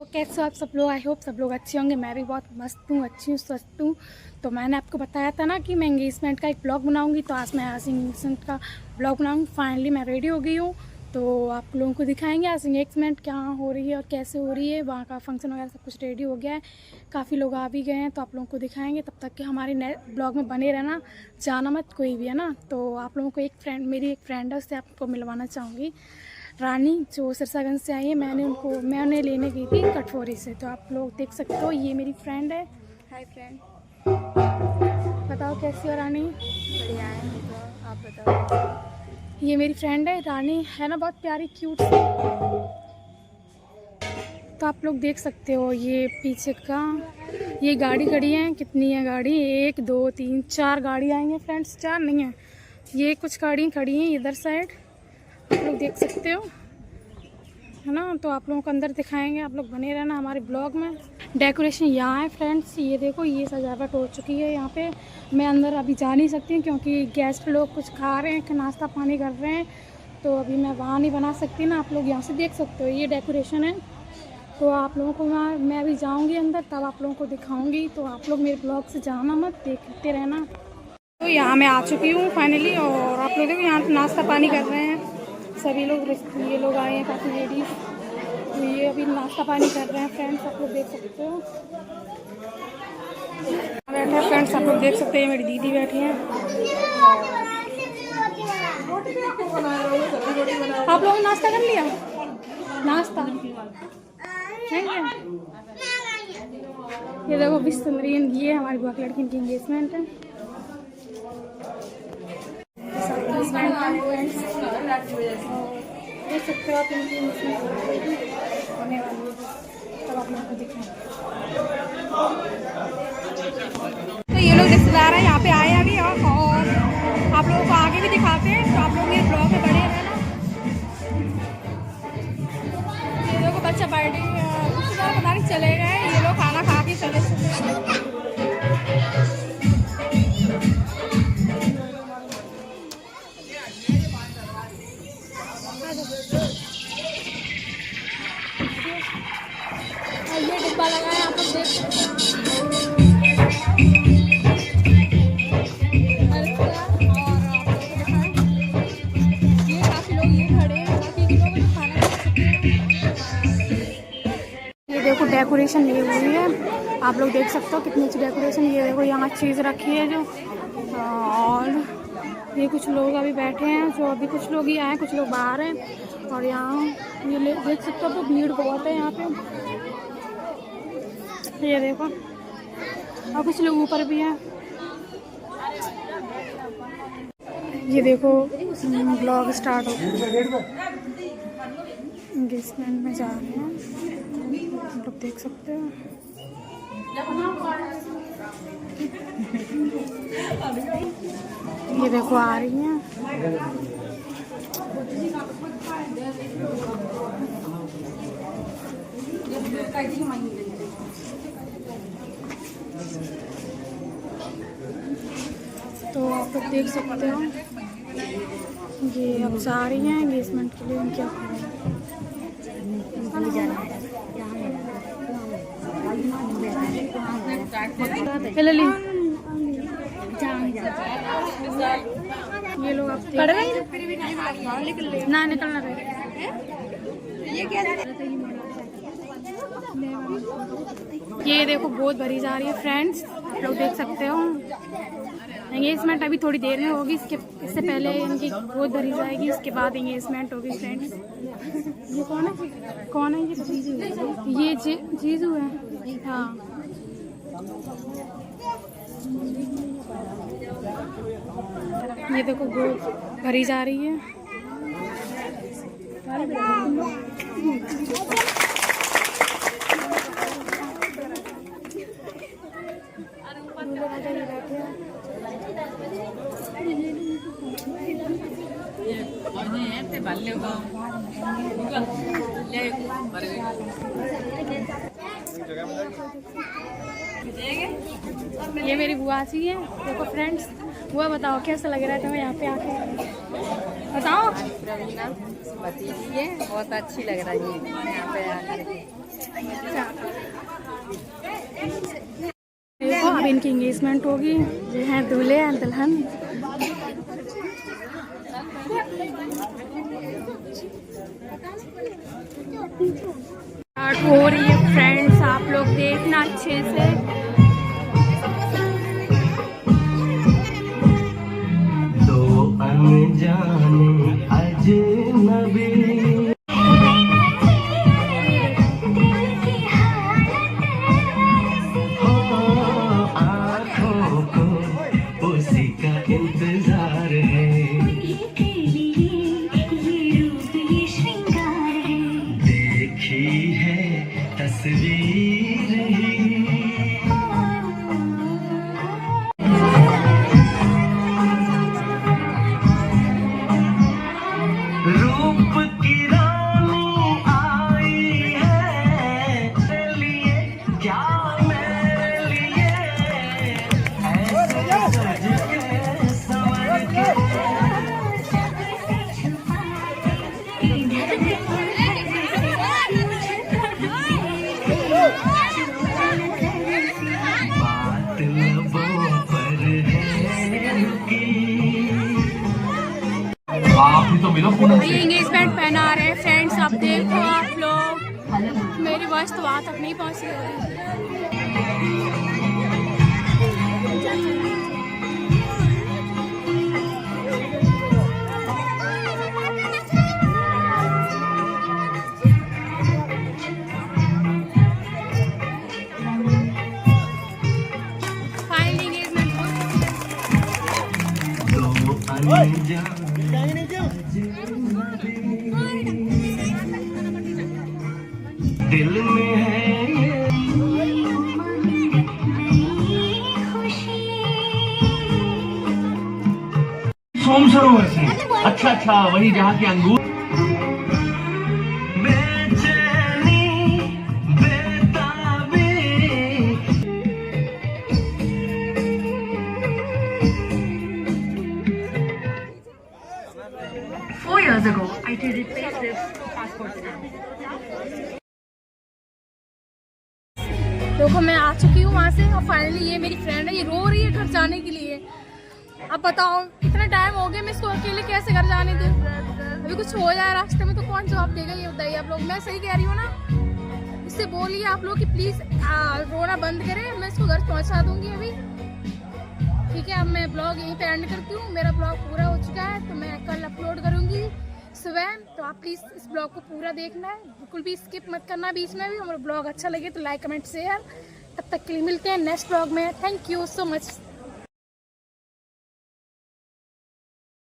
तो कैसे हो आप सब लोग। आई होप सब लोग अच्छे होंगे। मैं भी बहुत मस्त हूँ, अच्छी हूँ, स्वस्थ हूँ। तो मैंने आपको बताया था ना कि मैं एंगेजमेंट का एक ब्लॉग बनाऊंगी, तो आज मैं एंगेजमेंट का ब्लॉग बनाऊंगी। फाइनली मैं रेडी हो गई हूँ, तो आप लोगों को दिखाएंगे आज एंगेजमेंट क्या हो रही है और कैसे हो रही है। वहाँ का फंक्शन वगैरह सब कुछ रेडी हो गया है, काफ़ी लोग आ भी गए हैं, तो आप लोगों को दिखाएंगे। तब तक कि हमारे नए ब्लॉग में बने रहना, जाना मत कोई भी, है ना। तो आप लोगों को मेरी एक फ्रेंड है, उससे आपको मिलवाना चाहूँगी, रानी, जो सिरसागंज से आई है। मैं उन्हें लेने गई थी कटफोरी से। तो आप लोग देख सकते हो, ये मेरी फ्रेंड है। हाय फ्रेंड, बताओ कैसी हो रानी। बढ़िया है। तो आप बताओ। ये मेरी फ्रेंड है रानी, है ना, बहुत प्यारी क्यूट सी। तो आप लोग देख सकते हो ये पीछे का, ये गाड़ी खड़ी है। कितनी है गाड़ी, 1 2 3 4 गाड़ी आई हैं फ्रेंड्स, 4 नहीं है, ये कुछ गाड़ियाँ खड़ी हैं इधर साइड, आप लोग देख सकते हो, है ना। तो आप लोगों को अंदर दिखाएंगे, आप लोग बने रहना हमारे ब्लॉग में। डेकोरेशन यहाँ है फ्रेंड्स, ये देखो, ये सजावट हो चुकी है यहाँ पे। मैं अंदर अभी जा नहीं सकती हूँ क्योंकि गेस्ट लोग कुछ खा रहे हैं, नाश्ता पानी कर रहे हैं, तो अभी मैं वहाँ नहीं बना सकती ना। आप लोग यहाँ से देख सकते हो, ये डेकोरेशन है। तो आप लोगों को मैं अभी जाऊँगी अंदर, तब आप लोगों को दिखाऊँगी। तो आप लोग मेरे ब्लॉग से जाना मत, देखते रहना। तो यहाँ मैं आ चुकी हूँ फाइनली, और आप लोग देखो यहाँ नाश्ता पानी कर रहे हैं सभी लोग। ये लोग आए हैं, काफ़ी लेडीज़, तो ये अभी नाश्ता पानी कर रहे हैं फ्रेंड्स, आप लोग देख सकते हो। बैठे हैं फ्रेंड्स, आप लोग देख सकते हैं, मेरी दीदी बैठी हैं। आप लोगों ने नाश्ता कर लिया? नाश्ता नहीं है? ये देखो बिस्तमरीन, ये हमारी बुआ की लड़की की एंगेजमेंट है। देख सकते हो आप, इनकी होने वाली है, तब आप लोगों को दिखाएं। तो ये लोग रिश्तेदार हैं, यहाँ पे आए हैं अभी, और आप लोगों को आगे भी दिखाते हैं। तो आप लोग ये ब्लॉग में बड़े रहना। ये लोग बच्चा बर्थडे रिश्तेदार पता नहीं चले गए, ये लोग खाना खा के चले चुके। ये डिब्बा लगा है, आप लोग देख सकते हैं। ये काफी लोग ये खड़े हैं, बाकी लोग तो खाना खा चुके हैं। ये देखो डेकोरेशन ये हुई है, आप लोग देख सकते हो कितनी अच्छी डेकोरेशन। ये देखो यहाँ चीज़ रखी है जो, और ये कुछ लोग अभी बैठे हैं, जो अभी कुछ लोग ही आए हैं, कुछ लोग बाहर हैं। और यहाँ ये देख सकते हो, तो भीड़ बहुत है यहाँ पे, ये देखो, और कुछ लोग ऊपर भी हैं। ये देखो ब्लॉग स्टार्ट हो गया, एंगेजमेंट में जा रहे हैं, आप लोग देख सकते हो। ये देखो आ रही हैं, तो आप लोग देख सकते हो, ये अब जा रही हैं एंगेजमेंट के लिए उनके। ये लोग आप पढ़ रहे हैं ना, निकलना रहे। ये देखो बहुत भरी जा रही है फ्रेंड्स, लोग देख सकते हो। एंगेजमेंट अभी थोड़ी देर में होगी, इससे पहले इनकी गोद भरी जाएगी, इसके बाद एंगेजमेंट होगी फ्रेंड्स। ये कौन है ये जीजू है, ये जीजू है, हाँ। ये देखो गोद भरी जा रही है। ये मेरी बुआ जी है, देखो फ्रेंड्स। बुआ बताओ कैसा लग रहा है तुम्हें यहाँ पे आके, बताओ। प्रवीणा भतीजी है, बहुत अच्छी लग रही है यहाँ पे आकर के। पे इनकी एंगेजमेंट होगी। ये हैं दूल्हे हैं दुल्हन। स्टार्ट हो रही है फ्रेंड्स, आप लोग देखना अच्छे से। दो अनजाने अजनबी इंतजार है, देखी है तस्वीर ही। रूप की रानी आई है, मेरे लिए क्या मेरे लिए ऐसे सज के संवर के। बात लबों पर है रुकी। आप ही तो मिलो पूनम से। ये एंगेजमेंट पहना रहे हैं फ्रेंड्स, आप देखो आप लोग। मेरी वॉइस तो वहाँ तक नहीं पहुँच रही। फाइनल एंगेजमेंट दो अनजाने दिल में है ये सोम सरोवर से। अच्छा अच्छा, वही जहाँ के अंगूर। बेचैनी बेताबी 4 years ago, I did replace this passport stamp. देखो मैं आ चुकी हूँ वहाँ से और फाइनली ये मेरी फ्रेंड है, ये रो रही है घर जाने के लिए। अब बताओ इतना टाइम हो गया, मैं इसको अकेले कैसे घर जाने दूँ? अभी कुछ हो जाए रास्ते में तो कौन जवाब देगा, ये बताइए आप लोग। मैं सही कह रही हूँ ना? इससे बोलिए आप लोग कि प्लीज़ रोना बंद करें, मैं इसको घर पहुँचा दूँगी अभी। ठीक है, अब मैं ब्लॉग यहीं पे एंड करती हूँ। मेरा ब्लॉग पूरा हो चुका है तो मैं कल अपलोड करूँगी सुबह। तो आप प्लीज़ इस ब्लॉग को पूरा देखना है, बिल्कुल भी स्किप मत करना बीच में भी। हमारा ब्लॉग अच्छा लगे तो लाइक कमेंट शेयर। तब तक के लिए मिलते हैं नेक्स्ट ब्लॉग में। Thank you so much.